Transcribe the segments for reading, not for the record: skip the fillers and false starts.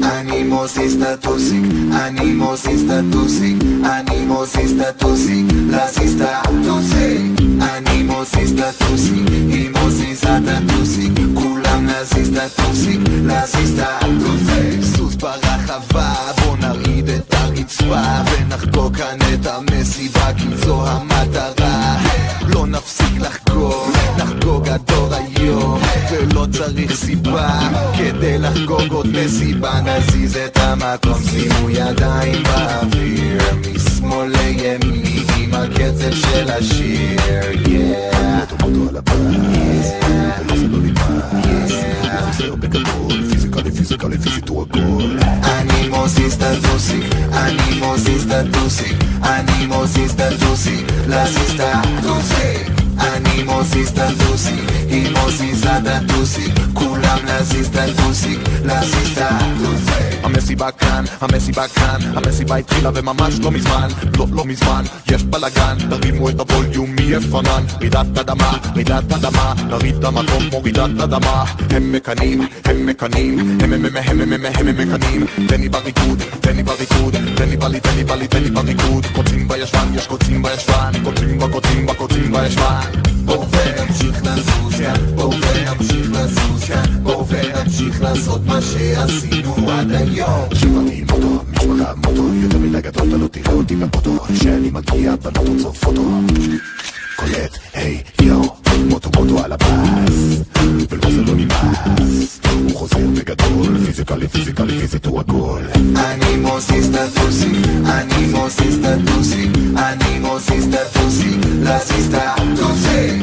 Animosista toxic, animosista toxic, animosista toxic, rasista toxic, animosista toxic, אימוסיסטה toxic, כולם נאסיסטה toxic, נאסיסטה toxic. סוס ברחבה, בוא נרעיד את הרצפה ונחגוג כאן את המסיבה, כי זו המטרה. לא נפסיק לחגוג, נחגוג הדור היום, ולא צריך סיבה כדי לחגוג עוד מסיבה. נזיז את המקום, שימו ידיים באוויר, משמאל לימין עם הקצב של השיר. מוטו על הבאס, ולא זה לא נגמר, נחזר בגדול, פיזיקלי פיזיטו הכל. Animosista toxic, animosista toxic, animosista toxic, rasista toxic, animosista toxic, אימוסיסטה toxic, כולם נאסיסטה toxic, נאסיסטה toxic. המסיבה כאן, המסיבה כאן, המסיבה התחילה וממש לא מזמן, לא מזמן, יש בלגן, תרימו את הווליום מיפנן, רעידת אדמה, רעידת אדמה, נריד את המקום כמו רעידת אדמה. הם מקנים, הם מקנים, הם מקנים, תני בריקוד, תני בריקוד, תני בלי, תני בלי, תני בריקוד. קוצים בישבן, יש קוצים בישבן, קוצים בקוצים בקוצים בישבן. בואו ונמשיך לזוז, בואו ונמשיך לזוז, בואו ונמשיך לעשות מה שעשינו עד היום. שבעתי מוטו, משפחה מוטו, יותר מדי גדול, אתה לא תראה אותי בפוטו, שאני מגיע בנות רוצות פוטו. קולט, היי, יאו, מוטו על הבאס, ולא זה לא נמאס, הוא חוזר בגדול, פיזיקלי פיזיטו הכל. Animosista toxic, animosista toxic, animosista toxic, rasista toxic,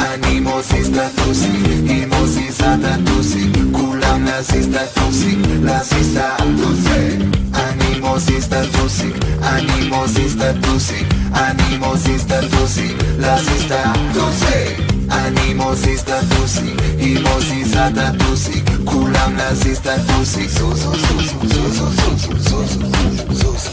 animosista toxic, אימוסיסטה toxic, כולם נאסיסטה toxic, rasista toxic. Animosista toxic, animosista toxic, animosista toxic, rasista toxic, animosista toxic, אימוסיסטה toxic, כולם נאסיסטה toxic. זוז